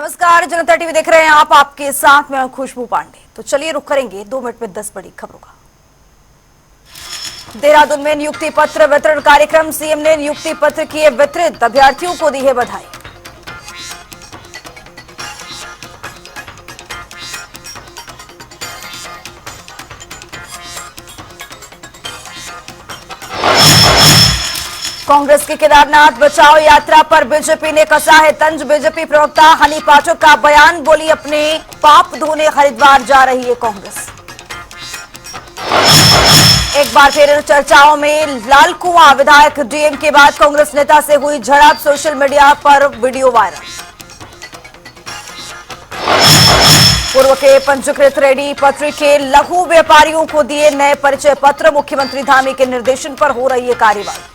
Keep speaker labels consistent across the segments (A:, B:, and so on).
A: नमस्कार, जनता टीवी देख रहे हैं आप। आपके साथ मैं खुशबू पांडे। तो चलिए रुक करेंगे 2 मिनट में 10 बड़ी खबरों का। देहरादून में नियुक्ति पत्र वितरण कार्यक्रम। सीएम ने नियुक्ति पत्र किए वितरित, अभ्यर्थियों को दी है बधाई। कांग्रेस की केदारनाथ बचाओ यात्रा पर बीजेपी ने कसा है तंज। बीजेपी प्रवक्ता हनी पाठक का बयान, बोली अपने पाप धोने हरिद्वार जा रही है कांग्रेस। एक बार फिर चर्चाओं में लाल कुआं। विधायक डीएम के बाद कांग्रेस नेता से हुई झड़प, सोशल मीडिया पर वीडियो वायरल। पूर्व के पंजीकृत रेडी पटरी के लघु व्यापारियों को दिए नए परिचय पत्र। मुख्यमंत्री धामी के निर्देशन पर हो रही है कार्यवाही।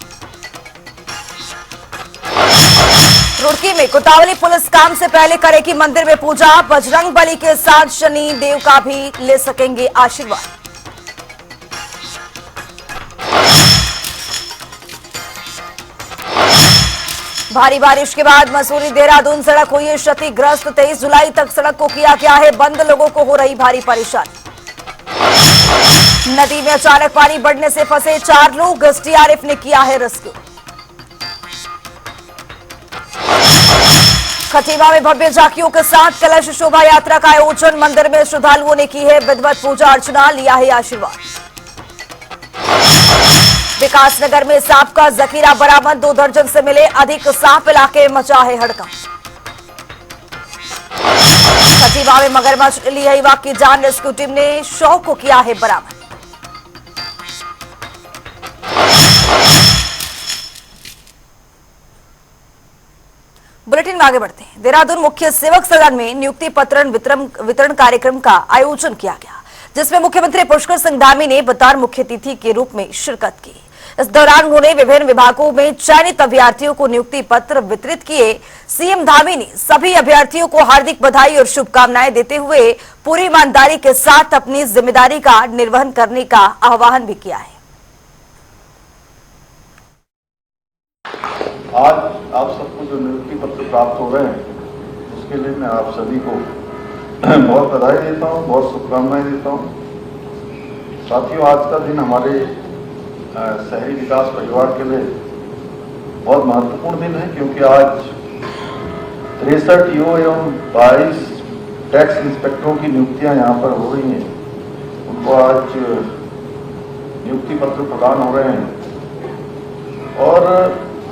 A: रुड़की में कोतावली पुलिस काम से पहले करेगी मंदिर में पूजा। बजरंग बली के साथ शनि देव का भी ले सकेंगे आशीर्वाद। भारी बारिश के बाद मसूरी देहरादून सड़क हुई है क्षतिग्रस्त। 23 जुलाई तक सड़क को किया गया है बंद, लोगों को हो रही भारी परेशानी। नदी में अचानक पानी बढ़ने से फंसे 4 लोग, एसडीआरएफ ने किया है रेस्क्यू। खटीमा में भव्य झांकियों के साथ कलश शोभा यात्रा का आयोजन। मंदिर में श्रद्धालुओं ने की है विधिवत पूजा अर्चना, लिया है आशीर्वाद। विकासनगर में सांप का जखीरा बरामद। 2 दर्जन से मिले अधिक सांप, इलाके में मचा है हड़कंप। खटीमा में मगरमच्छ ली है युवक की जान। रेस्क्यू टीम ने शव को किया है बरामद। बुलेटिन में आगे बढ़ते हैं। देहरादून मुख्य सेवक सदन में नियुक्ति पत्र वितरण कार्यक्रम का आयोजन किया गया, जिसमें मुख्यमंत्री पुष्कर सिंह धामी ने बतौर मुख्य अतिथि के रूप में शिरकत की। इस दौरान उन्होंने विभिन्न विभागों में चयनित अभ्यर्थियों को नियुक्ति पत्र वितरित किए। सीएम धामी ने सभी अभ्यर्थियों को हार्दिक बधाई और शुभकामनाएं देते हुए पूरी ईमानदारी के साथ अपनी जिम्मेदारी का निर्वहन करने का आह्वान भी किया है।
B: आज आप सबको जो नियुक्ति पत्र प्राप्त हो रहे हैं, उसके लिए मैं आप सभी को बहुत बधाई देता हूँ, बहुत शुभकामनाएं देता हूँ। साथियों, आज का दिन हमारे शहरी विकास परिवार के लिए बहुत महत्वपूर्ण दिन है, क्योंकि आज 63 ईओ एवं 22 टैक्स इंस्पेक्टरों की नियुक्तियां यहाँ पर हो रही हैं। उनको आज नियुक्ति पत्र प्रदान हो रहे हैं और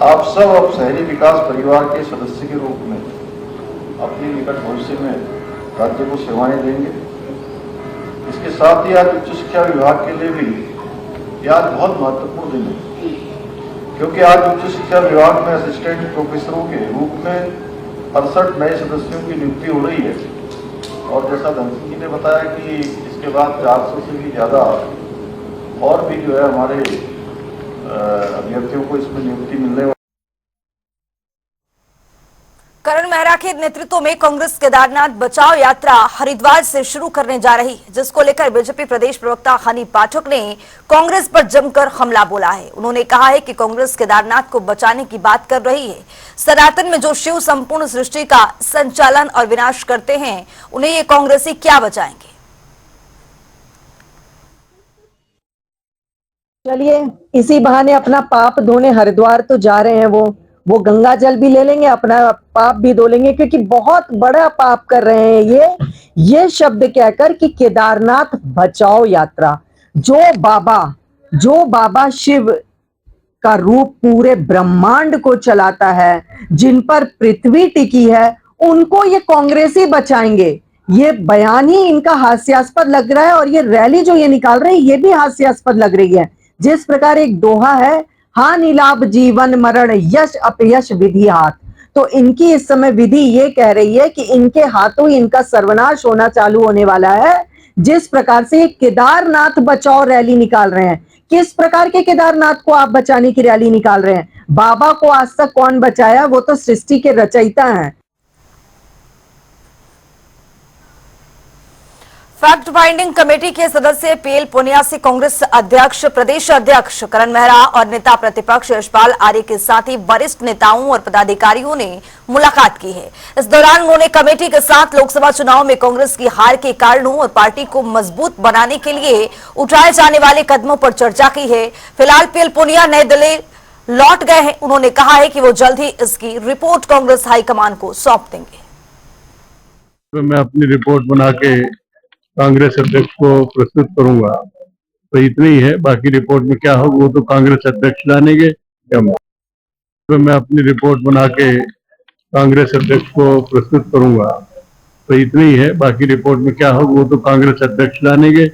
B: आप सब अब शहरी विकास परिवार के सदस्य के रूप में अपनी निकट भविष्य में राज्य को सेवाएं देंगे। इसके साथ ही आज उच्च शिक्षा विभाग के लिए भी यह आज बहुत महत्वपूर्ण दिन है, क्योंकि आज उच्च शिक्षा विभाग में असिस्टेंट प्रोफेसरों के रूप में 68 नए सदस्यों की नियुक्ति हो रही है। और जैसा धनसिंह जी ने बताया कि इसके बाद 400 से भी ज़्यादा और भी जो है हमारे अभ्यर्थियों को इसमें नियुक्ति मिलने वाली।
A: करण मेहरा के नेतृत्व में कांग्रेस केदारनाथ बचाओ यात्रा हरिद्वार से शुरू करने जा रही है, जिसको लेकर बीजेपी प्रदेश प्रवक्ता हनी पाठक ने कांग्रेस पर जमकर हमला बोला है। उन्होंने कहा है कि कांग्रेस केदारनाथ को बचाने की बात कर रही है। सनातन में जो शिव संपूर्ण सृष्टि का संचालन और विनाश करते हैं, उन्हें ये कांग्रेसी क्या बचाएंगे।
C: चलिए, इसी बहाने अपना पाप धोने हरिद्वार तो जा रहे हैं। वो गंगा जल भी ले लेंगे, अपना पाप भी धो लेंगे, क्योंकि बहुत बड़ा पाप कर रहे हैं ये शब्द कहकर कि केदारनाथ बचाओ यात्रा। जो बाबा शिव का रूप पूरे ब्रह्मांड को चलाता है, जिन पर पृथ्वी टिकी है, उनको ये कांग्रेसी बचाएंगे। ये बयान ही इनका हास्यास्पद लग रहा है और ये रैली जो ये निकाल रहे हैं ये भी हास्यास्पद लग रही है। जिस प्रकार एक दोहा है, हानि लाभ जीवन मरण यश अपयश विधि हाथ, तो इनकी इस समय विधि ये कह रही है कि इनके हाथों ही इनका सर्वनाश होना चालू होने वाला है। जिस प्रकार से केदारनाथ बचाओ रैली निकाल रहे हैं, किस प्रकार के केदारनाथ को आप बचाने की रैली निकाल रहे हैं? बाबा को आज तक कौन बचाया? वो तो सृष्टि के रचयिता हैं।
A: फैक्ट फाइंडिंग कमेटी के सदस्य पीएल पुनिया से कांग्रेस अध्यक्ष प्रदेश अध्यक्ष करण मेहरा और नेता प्रतिपक्ष यशपाल आर्य के साथ ही वरिष्ठ नेताओं और पदाधिकारियों ने मुलाकात की है। इस दौरान उन्होंने कमेटी के साथ लोकसभा चुनाव में कांग्रेस की हार के कारणों और पार्टी को मजबूत बनाने के लिए उठाए जाने वाले कदमों पर चर्चा की है। फिलहाल पीएल पुनिया नई दिल्ली लौट गए हैं। उन्होंने कहा है कि वो जल्द ही इसकी रिपोर्ट कांग्रेस हाईकमान को सौंप देंगे।
D: तो मैं अपनी रिपोर्ट बना के कांग्रेस अध्यक्ष को प्रस्तुत करूंगा, तो इतना ही है। बाकी रिपोर्ट में क्या होगा वो तो कांग्रेस अध्यक्ष जानेंगे। तो मैं अपनी रिपोर्ट बना के कांग्रेस अध्यक्ष को प्रस्तुत करूंगा, तो इतना ही है। बाकी रिपोर्ट में क्या होगा वो तो कांग्रेस अध्यक्ष जानेंगे।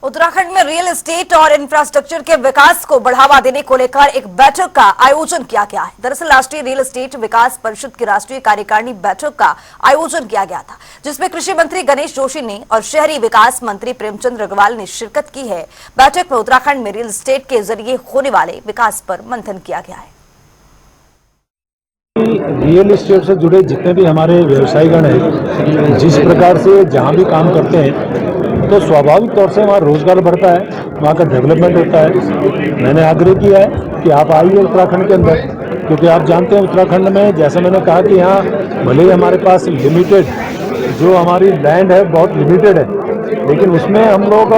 A: उत्तराखंड में रियल एस्टेट और इंफ्रास्ट्रक्चर के विकास को बढ़ावा देने को लेकर एक बैठक का आयोजन किया गया है। दरअसल राष्ट्रीय रियल एस्टेट विकास परिषद की राष्ट्रीय कार्यकारिणी बैठक का आयोजन किया गया था, जिसमें कृषि मंत्री गणेश जोशी ने और शहरी विकास मंत्री प्रेमचंद अग्रवाल ने शिरकत की है। बैठक में उत्तराखंड में रियल एस्टेट के जरिए होने वाले विकास पर मंथन किया गया है।
E: रियल एस्टेट से जुड़े जितने भी हमारे व्यवसायीगण हैं, जिस प्रकार से जहाँ भी काम करते हैं तो स्वाभाविक तौर से वहाँ रोजगार बढ़ता है, वहाँ का डेवलपमेंट होता है। मैंने आग्रह किया है कि आप आइए उत्तराखंड के अंदर, क्योंकि आप जानते हैं उत्तराखंड में, जैसा मैंने कहा कि यहाँ भले ही हमारे पास लिमिटेड जो हमारी लैंड है बहुत लिमिटेड है, लेकिन उसमें हम लोग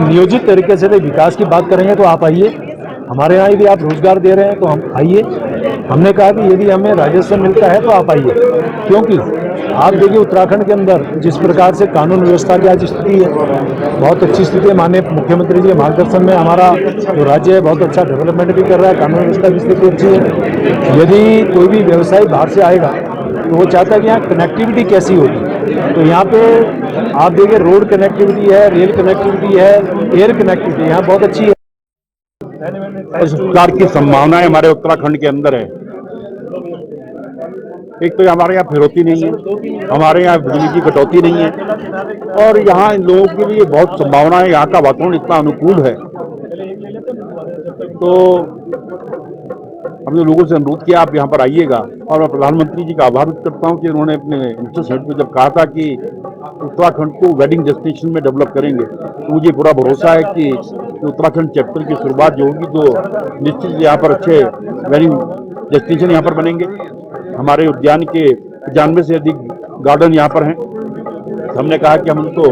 E: नियोजित तरीके से विकास की बात करेंगे। तो आप आइए हमारे यहाँ, यदि आप रोजगार दे रहे हैं तो हम आइए। हमने कहा कि यदि हमें राजस्व मिलता है तो आप आइए, क्योंकि आप देखिए उत्तराखंड के अंदर जिस प्रकार से कानून व्यवस्था की आज स्थिति है, बहुत अच्छी स्थिति है। माननीय मुख्यमंत्री जी के मार्गदर्शन में हमारा जो राज्य है बहुत अच्छा डेवलपमेंट भी कर रहा है, कानून व्यवस्था की स्थिति अच्छी है। यदि कोई भी व्यवसायी बाहर से आएगा तो वो चाहता है कि यहाँ कनेक्टिविटी कैसी होगी, तो यहाँ पे आप देखिए रोड कनेक्टिविटी है, रेल कनेक्टिविटी है, एयर कनेक्टिविटी यहाँ बहुत अच्छी है।
F: इस प्रकार की संभावनाएं हमारे उत्तराखंड के अंदर है। एक तो हमारे यहाँ फिरौती नहीं है, हमारे यहाँ बिजली की कटौती नहीं है, और यहाँ इन लोगों के लिए बहुत संभावना है। यहाँ का वातावरण इतना अनुकूल है, तो हमने लोगों से अनुरोध किया आप यहाँ पर आइएगा। और मैं प्रधानमंत्री जी का आभार व्यक्त करता हूँ कि उन्होंने अपने इंटरनेशनल में जब कहा था कि उत्तराखंड को वेडिंग डेस्टिनेशन में डेवलप करेंगे, तो मुझे पूरा भरोसा है कि उत्तराखंड चैप्टर की शुरुआत जो होगी तो निश्चित यहाँ पर अच्छे वेडिंग डेस्टिनेशन यहाँ पर बनेंगे। हमारे उद्यान के 95 से अधिक गार्डन यहाँ पर हैं। हमने कहा कि हम उनको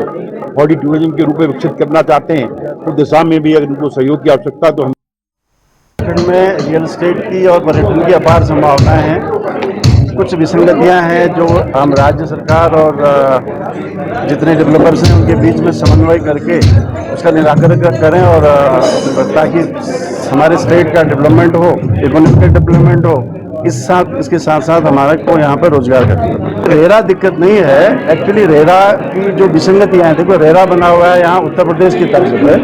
F: बॉडी टूरिज्म के रूप में विकसित करना चाहते हैं, उस दिशा में भी अगर उनको सहयोग की आवश्यकता है तो हम
G: में रियल एस्टेट की और पर्यटन की अपार संभावनाएं हैं। कुछ विसंगतियां हैं जो हम राज्य सरकार और जितने डेवलपर्स हैं उनके बीच में समन्वय करके उसका निराकरण करें, और ताकि हमारे स्टेट का डेवलपमेंट हो, इकोनॉमिक डेवलपमेंट हो, इसके साथ साथ हमारे को यहाँ पर रोजगार करना। रेरा दिक्कत नहीं है, एक्चुअली रेरा की जो विसंगतियाँ हैं, देखो रेरा बना हुआ है यहाँ उत्तर प्रदेश की तर्ज पे,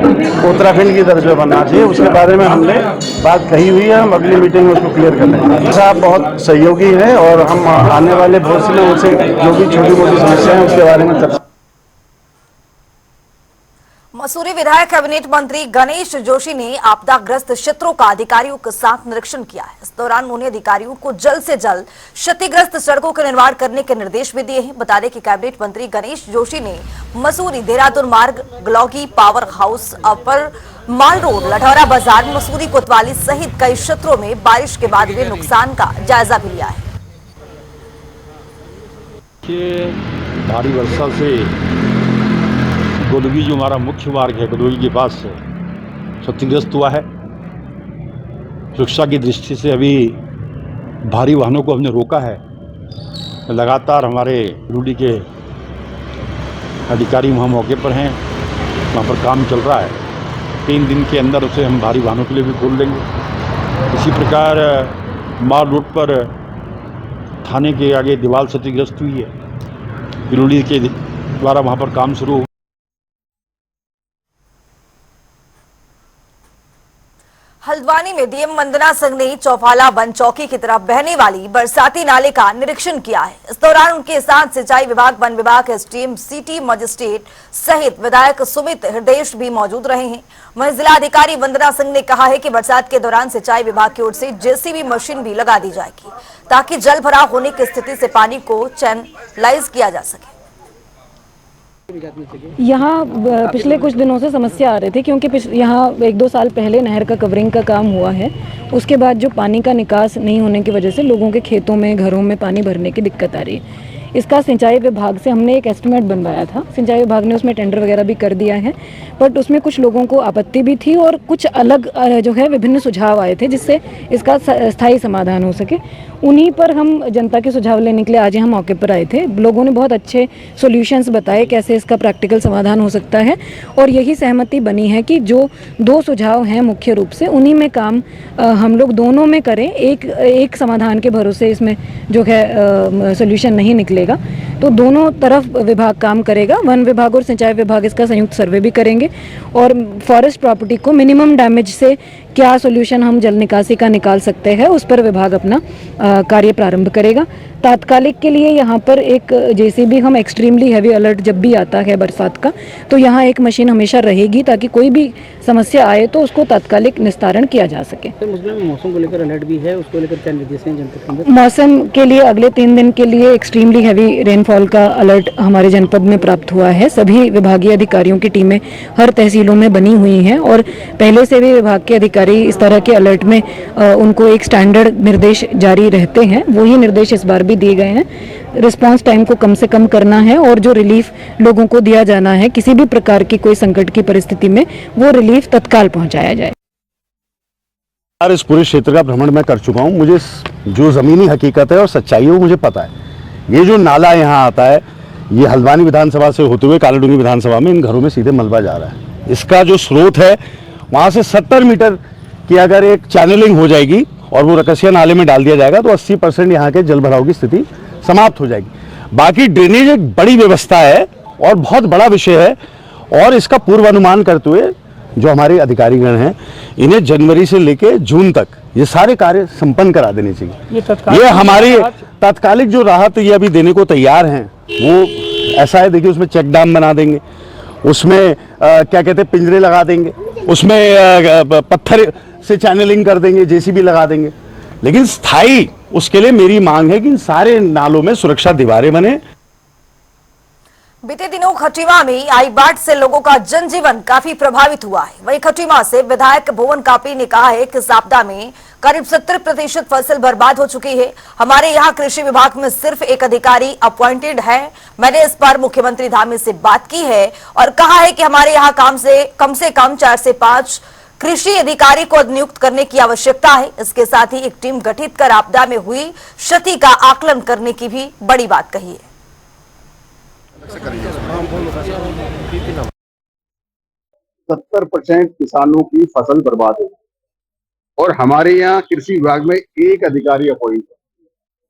G: उत्तराखंड की तर्ज पे बनना चाहिए। उसके बारे में हमने बात कही हुई है, हम अगली मीटिंग में उसको क्लियर कर लेंगे। साहब बहुत सहयोगी हैं और हम आने वाले भविष्य में उनसे जो भी छोटी मोटी समस्याएं हैं उसके बारे में चर्चा।
A: मसूरी विधायक कैबिनेट मंत्री गणेश जोशी ने आपदाग्रस्त क्षेत्रों का अधिकारियों के साथ निरीक्षण किया है। इस दौरान उन्होंने अधिकारियों को जल्द से जल्द क्षतिग्रस्त सड़कों के निर्माण करने के निर्देश भी दिए हैं। बता दें कि कैबिनेट मंत्री गणेश जोशी ने मसूरी देहरादून मार्ग, ग्लौगी पावर हाउस, अपर माल रोड, लठौरा बाजार, मसूरी कोतवाली सहित कई क्षेत्रों में बारिश के बाद हुए नुकसान का जायजा भी लिया है।
F: भारी वर्षा से गोलगी जो हमारा मुख्य मार्ग है गोलगी के पास से क्षतिग्रस्त हुआ है। सुरक्षा की दृष्टि से अभी भारी वाहनों को हमने रोका है। लगातार हमारे रूडी के अधिकारी वहाँ मौके पर हैं, वहाँ पर काम चल रहा है। 3 दिन के अंदर उसे हम भारी वाहनों के लिए भी खोल देंगे। इसी प्रकार माल रोड पर थाने के आगे दीवार क्षतिग्रस्त हुई है, रूडी के द्वारा वहाँ पर काम शुरू।
A: हल्द्वानी में डीएम वंदना सिंह ने चौफाला वन चौकी की तरफ बहने वाली बरसाती नाले का निरीक्षण किया है। इस दौरान उनके साथ सिंचाई विभाग, वन विभाग, एसडीएम, सिटी मजिस्ट्रेट सहित विधायक सुमित हृदय भी मौजूद रहे हैं। वहीं जिलाधिकारी वंदना सिंह ने कहा है कि बरसात के दौरान सिंचाई विभाग की ओर से जेसीबी मशीन भी लगा दी जाएगी ताकि जल भराव होने की स्थिति से पानी को चैनलाइज किया जा सके।
H: यहाँ पिछले कुछ दिनों से समस्या आ रही थी क्योंकि यहाँ 1-2 साल पहले नहर का कवरिंग का काम हुआ है। उसके बाद जो पानी का निकास नहीं होने की वजह से लोगों के खेतों में, घरों में पानी भरने की दिक्कत आ रही है। इसका सिंचाई विभाग से हमने एक एस्टिमेट बनवाया था। सिंचाई विभाग ने उसमें टेंडर वगैरह भी कर दिया है, बट उसमें कुछ लोगों को आपत्ति भी थी और कुछ अलग जो है विभिन्न सुझाव आए थे जिससे इसका स्थायी समाधान हो सके। उन्हीं पर हम जनता के सुझाव लेने के लिए आज यहाँ मौके पर आए थे। लोगों ने बहुत अच्छे सॉल्यूशंस बताए कैसे इसका प्रैक्टिकल समाधान हो सकता है और यही सहमति बनी है कि जो 2 सुझाव हैं मुख्य रूप से उन्हीं में काम हम लोग दोनों में करें। एक समाधान के भरोसे इसमें जो है सॉल्यूशन नहीं निकलेगा, तो दोनों तरफ विभाग काम करेगा। वन विभाग और सिंचाई विभाग इसका संयुक्त सर्वे भी करेंगे और फॉरेस्ट प्रॉपर्टी को मिनिमम डैमेज से क्या सॉल्यूशन हम जल निकासी का निकाल सकते हैं उस पर विभाग अपना कार्य प्रारंभ करेगा। तात्कालिक के लिए यहाँ पर एक जेसीबी, हम एक्सट्रीमली हैवी अलर्ट जब भी आता है बरसात का तो यहाँ एक मशीन हमेशा रहेगी ताकि कोई भी समस्या आए तो उसको तात्कालिक निस्तारण किया जा सके।
I: मौसम को लेकर अलर्ट भी है, उसको लेकर क्या निर्देश हैं जनपद के?
H: मौसम के लिए अगले 3 दिन के लिए एक्सट्रीमली हैवी रेनफॉल का अलर्ट हमारे जनपद में प्राप्त हुआ है। सभी विभागीय अधिकारियों की टीमें हर तहसीलों में बनी हुई हैं और पहले से भी विभाग के अधिकारी इस तरह के अलर्ट में उनको एक स्टैंडर्ड निर्देश जारी रहते हैं। वही निर्देश इस बार भी दिए गए हैं। रिस्पांस टाइम को कम से कम करना है और जो रिलीफ लोगों को दिया जाना है किसी भी प्रकार की कोई संकट की परिस्थिति में वो रिलीफ तत्काल पहुंचाया जाए।
G: इस पूरे क्षेत्र का भ्रमण मैं कर चुका हूँ। मुझे जो जमीनी हकीकत है और सच्चाई है वो मुझे पता है। ये जो नाला यहाँ आता है ये हल्द्वानी विधानसभा से होते हुए कालाडूंगी विधानसभा में इन घरों में सीधे मलबा जा रहा है। इसका जो स्रोत है वहाँ से 70 मीटर की अगर एक चैनलिंग हो जाएगी और वो रकसिया नाले में डाल दिया जाएगा तो 80% यहाँ के जल भराव की स्थिति समाप्त हो जाएगी। बाकी ड्रेनेज एक बड़ी व्यवस्था है और बहुत बड़ा विषय है और इसका पूर्वानुमान करते हुए जो हमारे अधिकारीगण हैं इन्हें जनवरी से लेकर जून तक ये सारे कार्य संपन्न करा देने चाहिए। ये हमारी तात्कालिक जो राहत ये अभी देने को तैयार हैं वो ऐसा है, देखिए उसमें चेक डैम बना देंगे, उसमें क्या कहते हैं पिंजरे लगा देंगे, उसमें पत्थर से चैनलिंग कर देंगे, जेसीबी लगा देंगे। लेकिन स्थायी उसके लिए मेरी मांग है कि इन सारे नालों में सुरक्षा दीवारें बने।
A: बीते दिनों खटीमा में आई बाढ़ से लोगों का जनजीवन काफी प्रभावित हुआ है। वहीं खटीमा से विधायक भुवन कापी ने कहा है कि इस आपदा में करीब 70% फसल बर्बाद हो चुकी है। हमारे यहाँ कृषि विभाग में सिर्फ एक अधिकारी अपॉइंटेड है। मैंने इस पर मुख्यमंत्री धामी से बात की है और कहा है कि हमारे यहाँ कम से कम 4 से 5 कृषि अधिकारी को नियुक्त करने की आवश्यकता है। इसके साथ ही एक टीम गठित कर आपदा में हुई क्षति का आकलन करने की भी बड़ी बात कही है।
F: 70% किसानों की फसल बर्बाद हो और हमारे यहाँ कृषि विभाग में एक अधिकारी अपॉइंट है।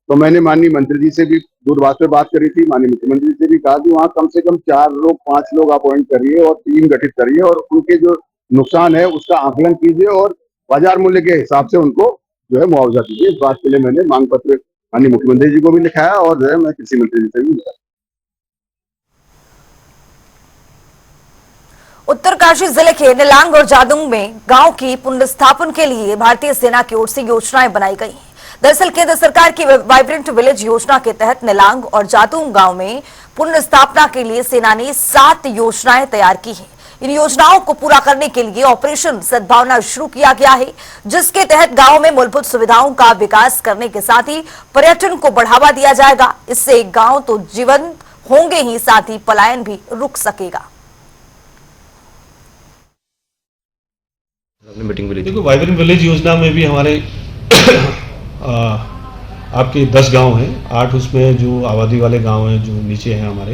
F: तो मैंने माननीय मंत्री जी से भी दूरभाष पे बात करी थी, माननीय मुख्यमंत्री जी से भी कहा कि वहाँ कम से कम 4 लोग 5 लोग अपॉइंट करिए और टीम गठित करिए और उनके जो नुकसान है उसका आकलन कीजिए और बाजार मूल्य के हिसाब से उनको जो है मुआवजा दीजिए। इस बात के लिए मैंने मांग पत्र माननीय मुख्यमंत्री जी को भी लिखा है और जो है मैं कृषि मंत्री जी से भी लिखा।
A: उत्तरकाशी जिले के निलांग और जादूंग में गांव की पुनर्स्थापन के लिए भारतीय सेना की ओर से योजनाएं बनाई गई हैं। दरअसल केंद्र सरकार की वाइब्रेंट विलेज योजना के तहत निलांग और जादूंग गांव में पुनर्स्थापना के लिए सेना ने 7 योजनाएं तैयार की हैं। इन योजनाओं को पूरा करने के लिए ऑपरेशन सद्भावना शुरू किया गया है, जिसके तहत गांव में मूलभूत सुविधाओं का विकास करने के साथ ही पर्यटन को बढ़ावा दिया जाएगा। इससे गांव तो जीवन होंगे ही, साथ ही पलायन भी रुक सकेगा।
J: देखो वाइब्रेंट विलेज योजना में भी हमारे आपके 10 गांव हैं, 8 उसमें जो आबादी वाले गांव हैं जो नीचे हैं हमारे,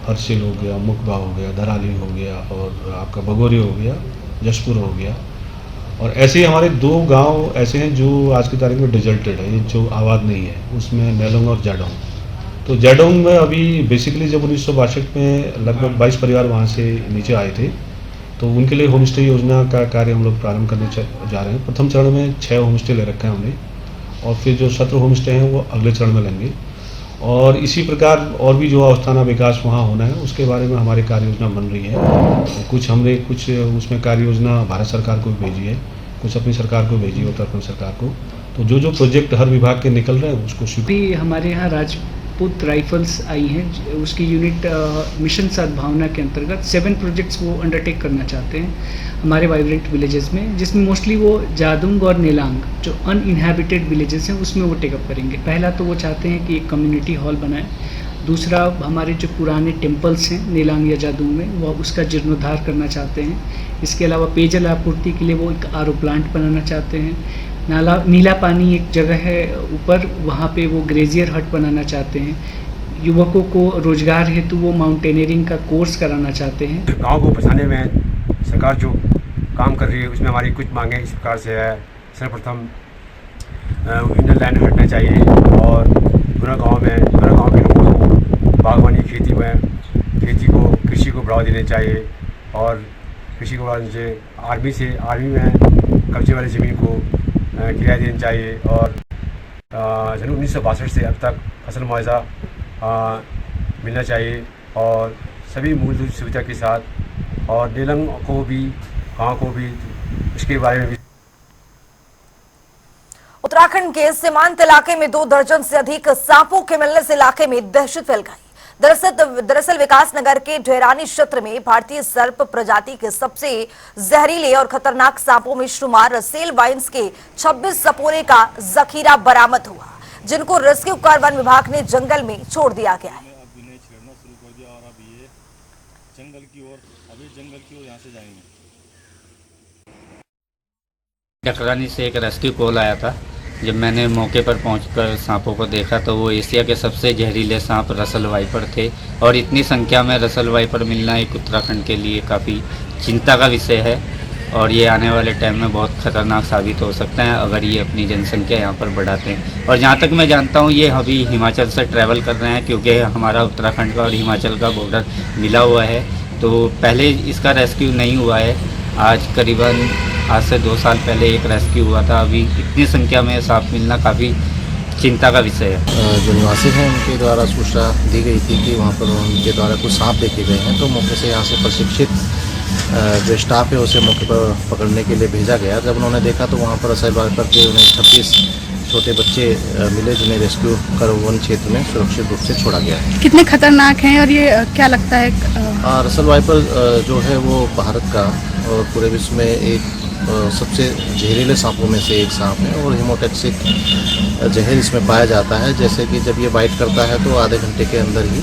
J: हरसिल हो गया, मुकबा हो गया, धराली हो गया और आपका बगोरी हो गया, जशपुर हो गया। और ऐसे ही हमारे 2 गांव ऐसे हैं जो आज की तारीख में डिजल्टेड है, जो आबाद नहीं है, उसमें नेलोंग और जाडोंग। तो जाडोंग में अभी बेसिकली जब 1962 में लगभग 22 परिवार वहाँ से नीचे आए थे, तो उनके लिए होम स्टे योजना का कार्य हम लोग प्रारंभ करने जा रहे हैं। प्रथम चरण में 6 होम स्टे ले रखे हैं हमने, और फिर जो 17 होम स्टे हैं वो अगले चरण में लेंगे। और इसी प्रकार और भी जो अस्थाना विकास वहाँ होना है उसके बारे में हमारी कार्य योजना बन रही है। कुछ उसमें कार्य योजना भारत सरकार को भेजी है, कुछ अपनी सरकार को भेजी है, उत्तराखंड सरकार को। तो जो प्रोजेक्ट हर विभाग के निकल रहे हैं उसको
I: भी हमारे यहाँ राजपूत राइफल्स आई हैं, उसकी यूनिट मिशन सद्भावना के अंतर्गत 7 प्रोजेक्ट्स वो अंडरटेक करना चाहते हैं हमारे वाइब्रेंट विलेजेस में, जिसमें मोस्टली वो जादुंग और नेलांग जो अनइनहेबिटेड विलेजेस हैं उसमें वो टेकअप करेंगे। पहला तो वो चाहते हैं कि एक कम्युनिटी हॉल बनाए। दूसरा, हमारे जो पुराने टेम्पल्स हैं नेलांग या जादुंग में, वो उसका जीर्णोद्धार करना चाहते हैं। इसके अलावा पेयजल आपूर्ति के लिए वो एक आरओ प्लांट बनाना चाहते हैं। नीला पानी एक जगह है ऊपर, वहाँ पे वो ग्लेशियर हट बनाना चाहते हैं। युवकों को रोजगार हेतु वो माउंटेनियरिंग का कोर्स कराना चाहते हैं।
K: गांव को बचाने में सरकार जो काम कर रही है उसमें हमारी कुछ मांगे इस प्रकार से है। सर्वप्रथम इनर लाइन हटना चाहिए, और पूरा गांव के लोगों को बागवानी खेती कृषि को बढ़ावा देना चाहिए, और कृषि को बढ़ावा देने से आर्मी में कब्जे वाली ज़मीन को किराया देना चाहिए। और सन 1962 से अब तक फसल मुआवजा मिलना चाहिए, और सभी मूलभूत सुविधा के साथ, और नेलांग को भी, गाँव को भी इसके बारे में भी।
A: उत्तराखंड के सीमांत इलाके में 2 दर्जन से अधिक सांपों के मिलने से इलाके में दहशत फैल गई। दरअसल विकास नगर के ढेरानी क्षेत्र में भारतीय सर्प प्रजाति के सबसे जहरीले और खतरनाक सांपों में शुमार रसेल वाइन्स के 26 सपोरे का जखीरा बरामद हुआ, जिनको रेस्क्यू कर वन विभाग ने जंगल में छोड़ दिया गया है।
L: ढेरानी से एक रेस्क्यू कॉल आया था। जब मैंने मौके पर पहुंचकर सांपों को देखा तो वो एशिया के सबसे जहरीले सांप रसल वाइपर थे, और इतनी संख्या में रसल वाइपर मिलना एक उत्तराखंड के लिए काफ़ी चिंता का विषय है, और ये आने वाले टाइम में बहुत खतरनाक साबित हो सकते हैं अगर ये अपनी जनसंख्या यहाँ पर बढ़ाते हैं। और जहाँ तक मैं जानता हूँ ये अभी हिमाचल से ट्रैवल कर रहे हैं, क्योंकि हमारा उत्तराखंड का और हिमाचल का बॉर्डर मिला हुआ है, तो पहले इसका रेस्क्यू नहीं हुआ है। आज से 2 साल पहले एक रेस्क्यू हुआ था। अभी इतनी संख्या में सांप मिलना काफ़ी चिंता का विषय है।
M: जो निवासी हैं उनके द्वारा सूचना दी गई थी कि वहाँ पर उनके द्वारा कुछ सांप देखे गए हैं, तो मौके से यहाँ से प्रशिक्षित जो स्टाफ है उसे मौके पर पकड़ने के लिए भेजा गया। जब उन्होंने देखा तो वहाँ पर रसल वाइपर के उन्हें 26 छोटे बच्चे मिले, जिन्हें रेस्क्यू कर वन क्षेत्र में सुरक्षित रूप से छोड़ा गया है।
N: कितने खतरनाक हैं और ये क्या लगता है?
M: रसल वाइपर जो है वो भारत का और पूरे विश्व में एक सबसे जहरीले सांपों में से एक सांप है, और हीमोटैक्सिक जहर इसमें पाया जाता है। जैसे कि जब ये बाइट करता है तो आधे घंटे के अंदर ही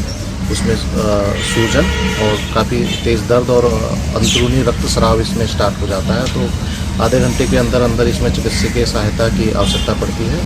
M: उसमें सूजन और काफ़ी तेज़ दर्द और अंदरूनी रक्तस्राव इसमें स्टार्ट हो जाता है, तो आधे घंटे के अंदर अंदर इसमें चिकित्सकीय सहायता की आवश्यकता पड़ती है।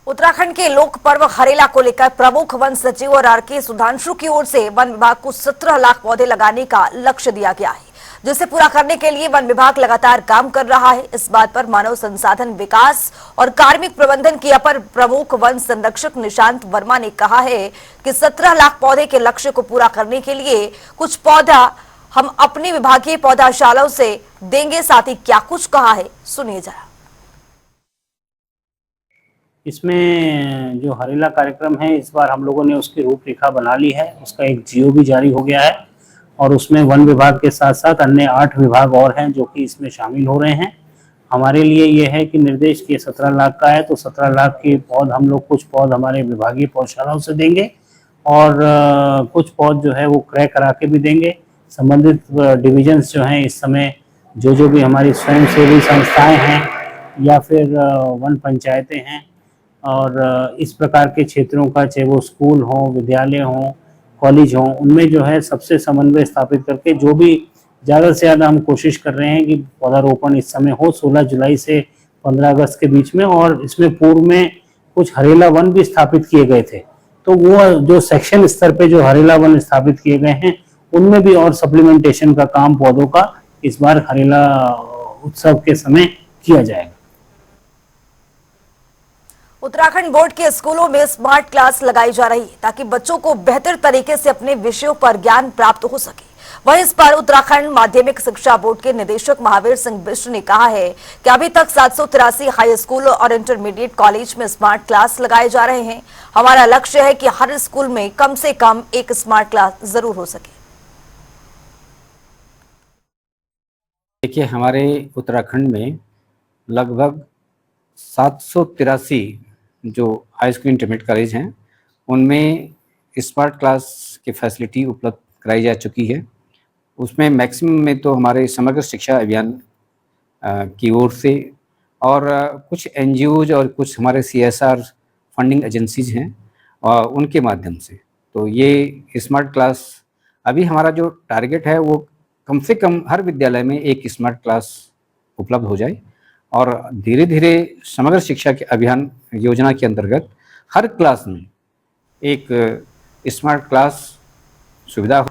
A: उत्तराखंड के लोक पर्व हरेला को लेकर प्रमुख वन सचिव और आरके सुधांशु की ओर से वन विभाग को 17 लाख पौधे लगाने का लक्ष्य दिया गया है, जिसे पूरा करने के लिए वन विभाग लगातार काम कर रहा है। इस बात पर मानव संसाधन विकास और कार्मिक प्रबंधन के अपर प्रमुख वन संरक्षक निशांत वर्मा ने कहा है कि 17 लाख पौधे के लक्ष्य को पूरा करने के लिए कुछ पौधा हम अपनी विभागीय पौधाशालाओं से देंगे। साथ ही क्या कुछ कहा है, सुनिए जरा।
I: इसमें जो हरेला कार्यक्रम है, इस बार हम लोगों ने उसकी रूपरेखा बना ली है, उसका एक जीओ भी जारी हो गया है, और उसमें वन विभाग के साथ साथ अन्य 8 विभाग और हैं जो कि इसमें शामिल हो रहे हैं। हमारे लिए ये है कि निर्देश के 17 लाख का है, तो 17 लाख के पौध हम लोग कुछ पौध हमारे विभागीय पौधशालाओं से देंगे, और कुछ पौध जो है वो क्रय करा के भी देंगे। संबंधित डिविजन्स जो हैं इस समय जो भी हमारी स्वयंसेवी संस्थाएं हैं या फिर वन पंचायतें हैं, और इस प्रकार के क्षेत्रों का, चाहे वो स्कूल हों, विद्यालय हों, कॉलेज हों, उनमें जो है सबसे समन्वय स्थापित करके जो भी ज़्यादा से ज़्यादा हम कोशिश कर रहे हैं कि पौधारोपण इस समय हो 16 जुलाई से 15 अगस्त के बीच में। और इसमें पूर्व में कुछ हरेला वन भी स्थापित किए गए थे, तो वो जो सेक्शन स्तर पे जो हरेला वन स्थापित किए गए हैं उनमें भी और सप्लीमेंटेशन का काम पौधों का इस बार हरेला उत्सव के समय किया जाएगा।
A: उत्तराखंड बोर्ड के स्कूलों में स्मार्ट क्लास लगाई जा रही है ताकि बच्चों को बेहतर तरीके से अपने विषयों पर ज्ञान प्राप्त हो सके। वहीं इस पर उत्तराखंड माध्यमिक शिक्षा बोर्ड के निदेशक महावीर सिंह बिष्ट ने कहा है कि अभी तक 783 हाई स्कूल और इंटरमीडिएट कॉलेज में स्मार्ट क्लास लगाए जा रहे हैं। हमारा लक्ष्य है कि हर स्कूल में कम से कम एक स्मार्ट क्लास जरूर हो सके।
O: देखिए, हमारे उत्तराखंड में लगभग 783 जो हाई स्कूल इंटरमीडिएट कॉलेज हैं उनमें स्मार्ट क्लास की फैसिलिटी उपलब्ध कराई जा चुकी है। उसमें मैक्सिमम में तो हमारे समग्र शिक्षा अभियान की ओर से और कुछ एनजीओज और कुछ हमारे CSR फंडिंग एजेंसीज हैं और उनके माध्यम से तो ये स्मार्ट क्लास अभी हमारा जो टारगेट है वो कम से कम हर विद्यालय में एक स्मार्ट क्लास उपलब्ध हो जाए और धीरे धीरे समग्र शिक्षा के अभियान योजना के अंतर्गत हर क्लास में एक स्मार्ट क्लास सुविधा हो।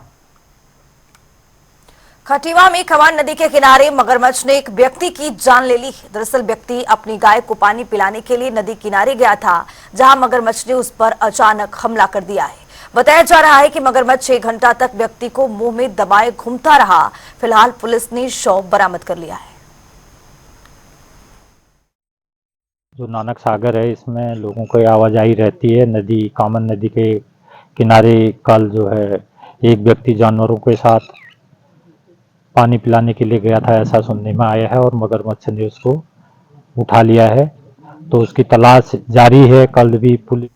A: खटीवा में खवान नदी के किनारे मगरमच्छ ने एक व्यक्ति की जान ले ली। दरअसल व्यक्ति अपनी गाय को पानी पिलाने के लिए नदी किनारे गया था, जहां मगरमच्छ ने उस पर अचानक हमला कर दिया है। बताया जा रहा है कि मगरमच्छ 6 घंटा तक व्यक्ति को मुंह में दबाए घूमता रहा। फिलहाल पुलिस ने शव बरामद कर लिया है।
P: जो नानक सागर है इसमें लोगों को आवाजाही रहती है। नदी कामन नदी के किनारे कल जो है एक व्यक्ति जानवरों के साथ पानी पिलाने के लिए गया था, ऐसा सुनने में आया है और मगरमच्छ ने उसको उठा लिया है, तो उसकी तलाश जारी है। कल भी पुलिस।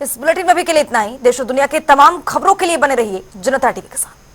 A: इस बुलेटिन में अभी के लिए इतना ही। देश और दुनिया के तमाम खबरों के लिए बने रहिए जनता टीवी के साथ।